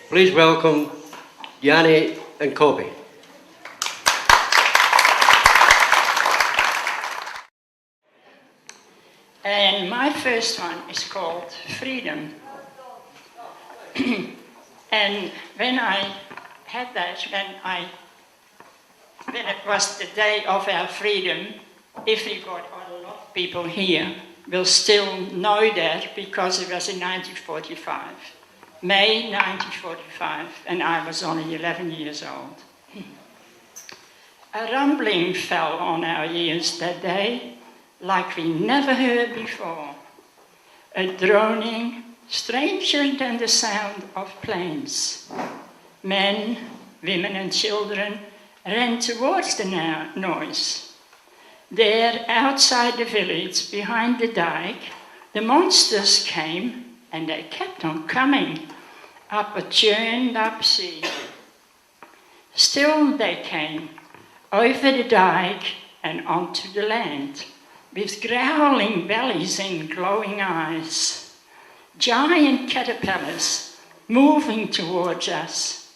Please welcome Yanni and Kobe. And my first one is called Freedom. And when I had that, when it was the day of our freedom, if we got a lot of people here will still know that because it was in 1945, May 1945, and I was only 11 years old. A rumbling fell on our ears that day, like we never heard before. A droning, stranger than the sound of planes. Men, women and children ran towards the noise. There, outside the village, behind the dike, the monsters came, and they kept on coming, up a churned-up sea. Still they came, over the dike and onto the land, with growling bellies and glowing eyes. Giant caterpillars moving towards us.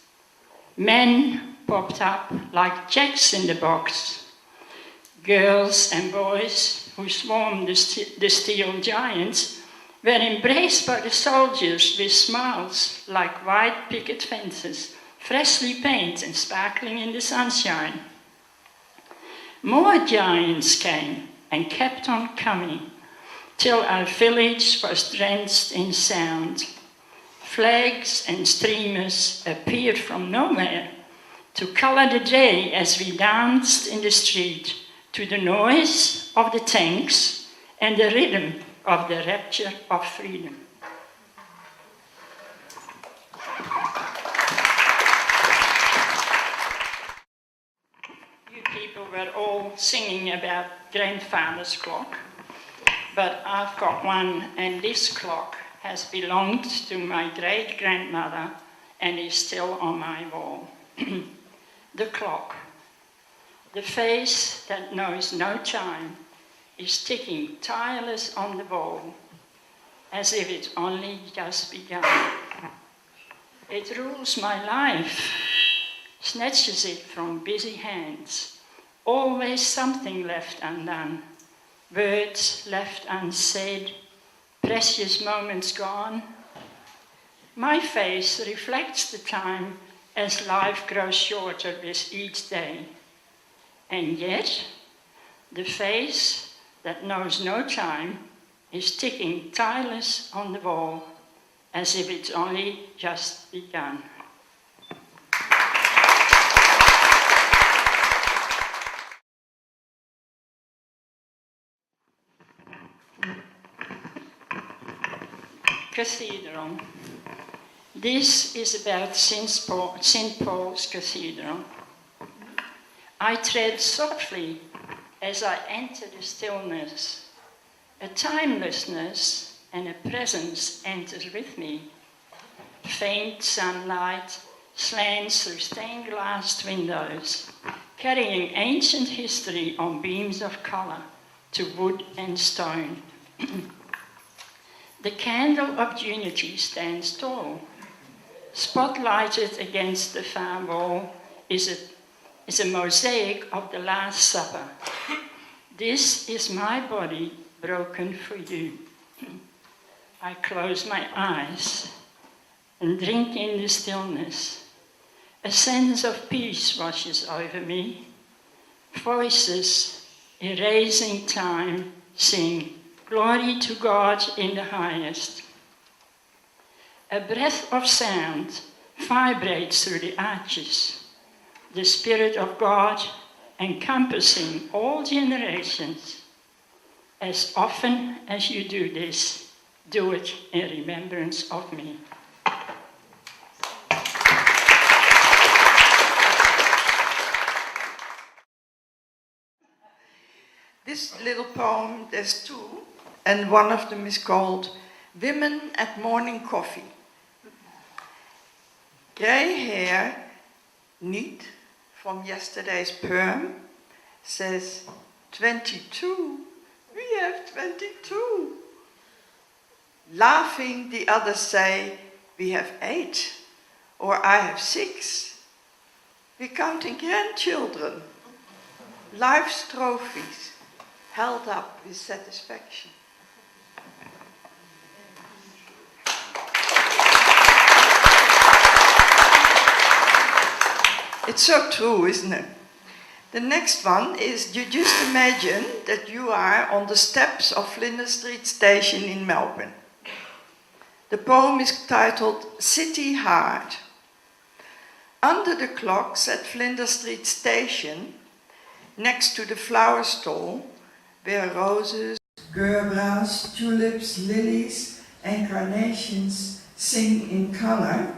Men popped up like jacks in the box. Girls and boys who swarmed the steel giants were embraced by the soldiers with smiles like white picket fences, freshly painted and sparkling in the sunshine. More giants came and kept on coming, till our village was drenched in sound. Flags and streamers appeared from nowhere to color the day as we danced in the street to the noise of the tanks and the rhythm of the rapture of freedom. You people were all singing about grandfather's clock, but I've got one, and this clock has belonged to my great-grandmother and is still on my wall. The clock, the face that knows no time, is ticking tireless on the wall, as if it's only just begun. It rules my life, snatches it from busy hands, always something left undone, words left unsaid, precious moments gone. My face reflects the time as life grows shorter with each day. And yet, the face that knows no time is ticking tireless on the wall, as if it's only just begun. Cathedral. This is about St. Paul's Cathedral. I tread softly as I enter the stillness. A timelessness and a presence enters with me. Faint sunlight slants through stained glass windows, carrying ancient history on beams of color to wood and stone. The candle of unity stands tall. Spotlighted against the far wall is a mosaic of the Last Supper. This is my body broken for you. I close my eyes and drink in the stillness. A sense of peace washes over me. Voices, erasing time, sing, "Glory to God in the highest." A breath of sound vibrates through the arches, the Spirit of God encompassing all generations. As often as you do this, do it in remembrance of me. This little poem, there's two, and one of them is called Women at Morning Coffee. Grey hair, neat, from yesterday's perm, says, 22, we have 22. Laughing, the others say, we have 8. or I have 6. We're counting grandchildren. Life's trophies held up with satisfaction. It's so true, isn't it? The next one is, you just imagine that you are on the steps of Flinders Street Station in Melbourne. The poem is titled City Heart. Under the clocks at Flinders Street Station, next to the flower stall, where roses, gerbera's, tulips, lilies, and carnations sing in color,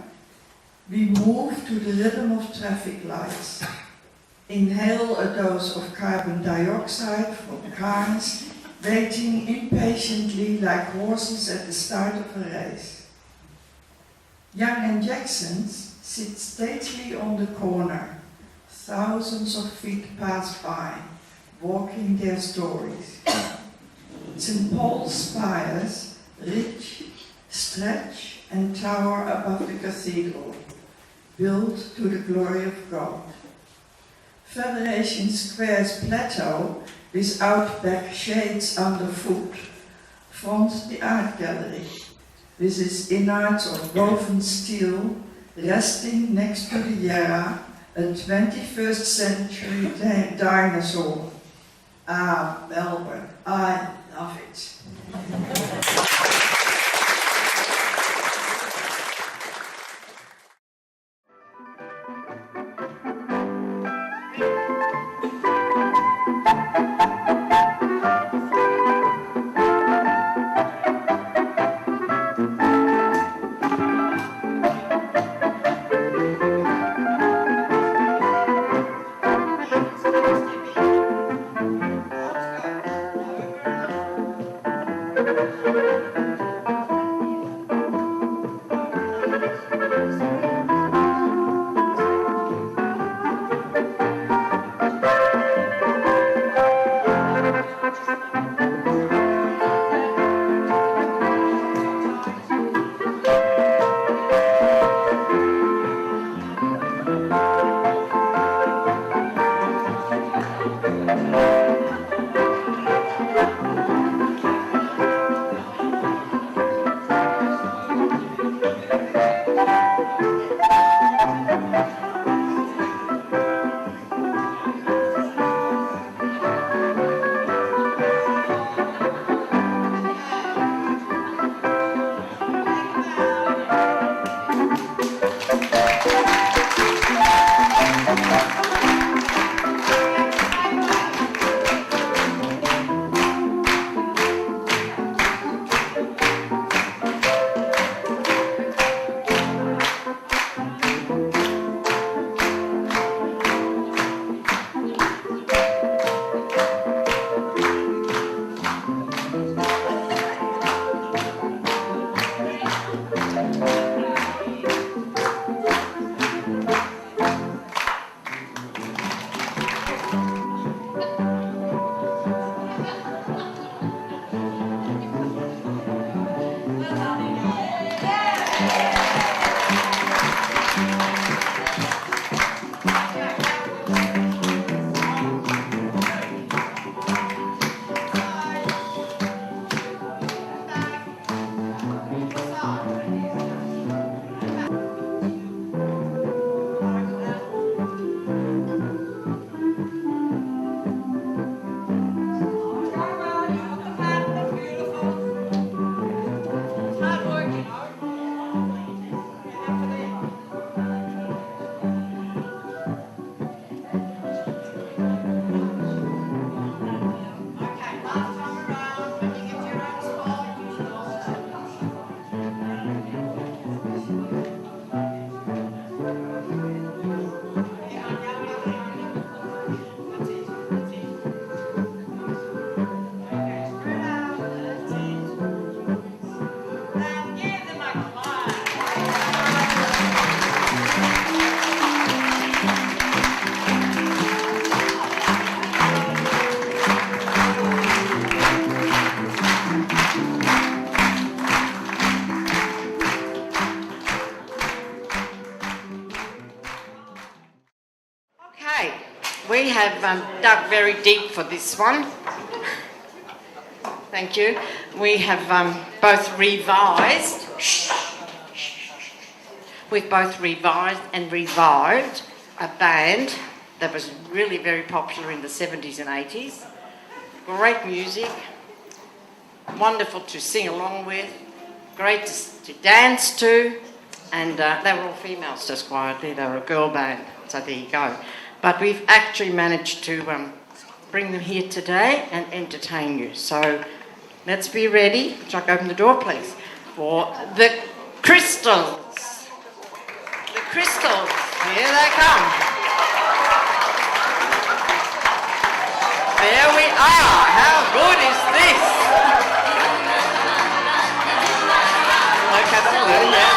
we move to the rhythm of traffic lights. Inhale a dose of carbon dioxide from cars, waiting impatiently like horses at the start of a race. Young and Jacksons sit stately on the corner. Thousands of feet pass by, walking their stories. St. Paul's spires, rich, stretch and tower above the cathedral, built to the glory of God. Federation Square's plateau, with outback shades underfoot, fronts the art gallery, with its innards of woven steel, resting next to the Yarra, a 21st century dinosaur. Ah, Melbourne, I love it. We have dug very deep for this one. Thank you. We have both revised. We've both revised and revived a band that was really very popular in the 70s and 80s. Great music, wonderful to sing along with, great to dance to, and they were all females, just quietly. They were a girl band, so there you go. But we've actually managed to bring them here today and entertain you. So let's be ready. Chuck, open the door, please, for the Crystals. The Crystals, here they come. There we are. How good is this? Look at them, yeah.